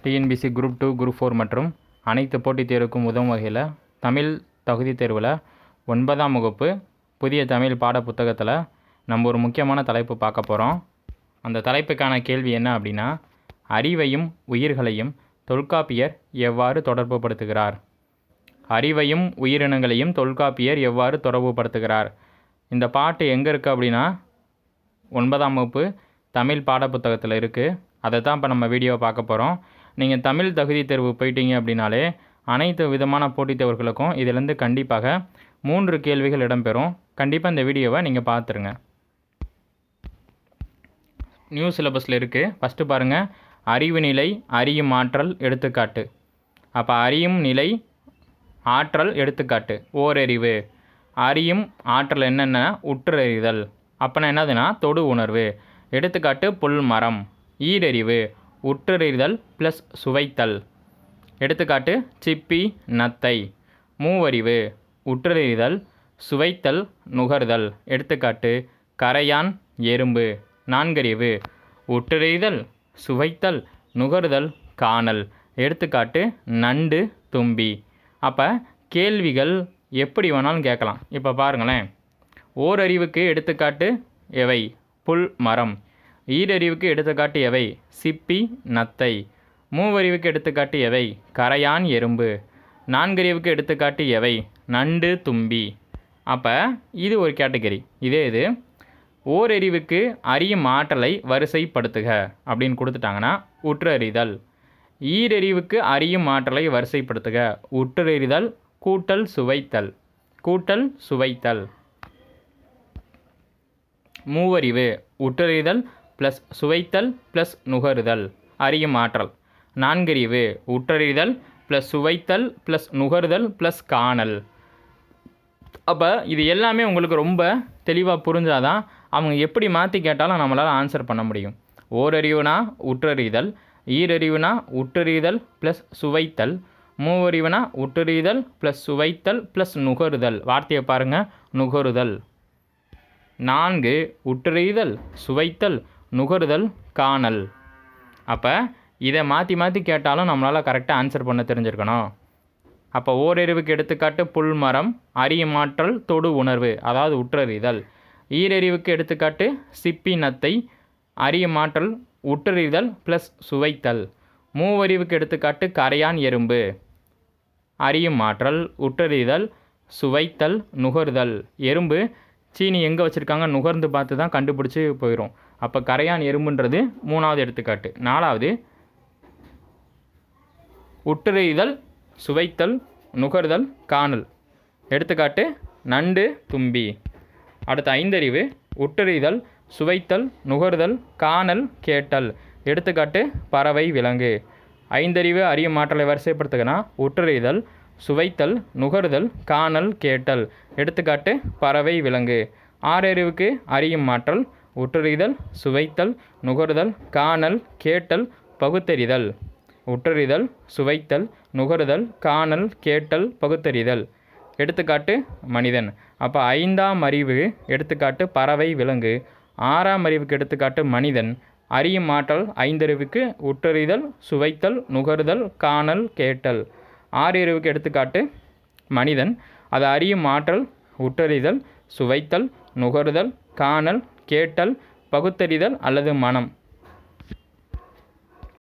TNPSC group 2 group 4 மற்றும் அனைத்து போட்டித் தேர்வுக்கும் உதவும் வகையில் தமிழ் தகுதி தேர்வில் 9ஆம் வகுப்பு புதிய தமிழ் பாட புத்தகத்தில் நம்ம ஒரு முக்கியமான தலைப்பு பார்க்க போகிறோம். அந்த தலைப்புக்கான கேள்வி என்ன அப்படின்னா, அறிவையும் உயிர்களையும் தொல்காப்பியர் எவ்வாறு தொடர்பு படுத்துகிறார்? அறிவையும் உயிரினங்களையும் தொல்காப்பியர் எவ்வாறு தொடர்பு படுத்துகிறார்? இந்த பாட்டு எங்கே இருக்குது அப்படின்னா 9ஆம் வகுப்பு தமிழ் பாட புத்தகத்தில் இருக்குது. அதை தான் இப்போ நம்ம வீடியோவை பார்க்க போகிறோம். நீங்கள் தமிழ் தகுதி தேர்வு போயிட்டீங்க அப்படின்னாலே அனைத்து விதமான போட்டித் தேர்வுகளுக்கும் இதிலேருந்து கண்டிப்பாக 3 கேள்விகள் இடம்பெறும். கண்டிப்பாக இந்த வீடியோவை நீங்கள் பார்த்துருங்க. நியூ சிலபஸில் இருக்குது. ஃபஸ்ட்டு பாருங்கள், அறிவு நிலை, அறியும் ஆற்றல், எடுத்துக்காட்டு. அப்போ அறியும் நிலை, ஆற்றல், எடுத்துக்காட்டு. ஓரறிவு, அறியும் ஆற்றல் என்னென்ன? உற்றறிதல். அப்போனா என்னதுன்னா தொடு உணர்வு. எடுத்துக்காட்டு புல் மரம். ஈரறிவு, உற்றறிதல் ப்ளஸ் சுவைத்தல். எடுத்துக்காட்டு சிப்பி, நத்தை. மூவறிவு, உற்றறிதல், சுவைத்தல், நுகர்தல். எடுத்துக்காட்டு கரையான், எறும்பு. நான்கறிவு, உற்றறிதல், சுவைத்தல், நுகர்தல், காணல். எடுத்துக்காட்டு நண்டு, தும்பி. அப்போ கேள்விகள் எப்படி வேணாலும் கேட்கலாம். இப்போ பாருங்களேன், ஓரறிவுக்கு எடுத்துக்காட்டு எவை? புல் மரம். ஈரறிவுக்கு எடுத்துக்காட்டு எவை? சிப்பி, நத்தை. மூவறிவுக்கு எடுத்துக்காட்டு எவை? கரையான், எறும்பு. நான்கறிவுக்கு எடுத்துக்காட்டு எவை? நண்டு, தும்பி. அப்போ இது ஒரு கேட்டகரி. இது ஓரறிவுக்கு அறியும் ஆற்றலை வரிசைப்படுத்துக அப்படின்னு கொடுத்துட்டாங்கன்னா உற்றறிதல். ஈரறிவுக்கு அறியும் ஆற்றலை வரிசைப்படுத்துக, உற்றறிதல் கூட்டல் சுவைத்தல். கூட்டல் சுவைத்தல். மூவறிவு, உற்றறிதல் ப்ளஸ் சுவைத்தல் ப்ளஸ் நுகருதல், அறியும் ஆற்றல். நான்கறிவு, உற்றறிதல் ப்ளஸ் சுவைத்தல் ப்ளஸ் நுகருதல் ப்ளஸ் காணல். அப்போ இது எல்லாமே உங்களுக்கு ரொம்ப தெளிவாக புரிஞ்சாதான் அவங்க எப்படி மாற்றி கேட்டாலும் நம்மளால் ஆன்சர் பண்ண முடியும். ஓரறிவுனா உற்றறிதல், ஈரறிவுனா உற்றறிதல் ப்ளஸ் சுவைத்தல், மூவறிவுனா உற்றறிதல் ப்ளஸ் சுவைத்தல் ப்ளஸ் நுகருதல். வார்த்தையை பாருங்கள், நுகருதல். 4 உற்றறிதல், சுவைத்தல், நுகருதல், காணல். அப்போ இதை மாற்றி மாற்றி கேட்டாலும் நம்மளால் கரெக்டாக ஆன்சர் பண்ண தெரிஞ்சிருக்கணும். அப்போ ஓரறிவுக்கு எடுத்துக்காட்டு புல் மரம், அறியும் ஆற்றல், தொடு உணர்வு, அதாவது உற்றறிதல். ஈரறிவுக்கு எடுத்துக்காட்டு சிப்பி, நத்தை, அறியும் ஆற்றல், உற்றறிதல் ப்ளஸ் சுவைத்தல். மூவறிவுக்கு எடுத்துக்காட்டு கரையான், எறும்பு, அறியும் ஆற்றல், உற்றறிதல், சுவைத்தல், நுகர்தல். எறும்பு சீனி எங்கே வச்சுருக்காங்க நுகர்ந்து பார்த்து தான் கண்டுபிடிச்சி போயிடும். அப்போ கரையான், எறும்புன்றது 3வது எடுத்துக்காட்டு. 4வது உற்றறிதல், சுவைத்தல், நுகர்தல், காணல். எடுத்துக்காட்டு நண்டு, தும்பி. அடுத்த 5 உற்றறிதல், சுவைத்தல், நுகர்தல், காணல், கேட்டல். எடுத்துக்காட்டு பறவை, விலங்கு. 5 அறியும் ஆற்றலை வரிசைப்படுத்துகனா உற்றறிதல், சுவைத்தல், நுகர்தல், காணல், கேட்டல். எடுத்துக்காட்டு பறவை, விலங்கு. 6 அறியும் ஆற்றல், உற்றறிதல், சுவைத்தல், நுகர்தல், காணல், கேட்டல், பகுத்தறிதல். உற்றறிதல், சுவைத்தல், நுகர்தல், காணல், கேட்டல், பகுத்தறிதல். எடுத்துக்காட்டு மனிதன். அப்போ 5ஆம் அறிவு எடுத்துக்காட்டு பறவை, விலங்கு. 6ஆம் அறிவுக்கு எடுத்துக்காட்டு மனிதன். அறியும் ஆற்றல் 5 உற்றறிதல், சுவைத்தல், நுகர்தல், காணல், கேட்டல். 6 எடுத்துக்காட்டு மனிதன். அது அறியும் ஆற்றல், உற்றறிதல், சுவைத்தல், நுகர்தல், காணல், கேட்டல், பகுத்தறிதல் அல்லது மனம்.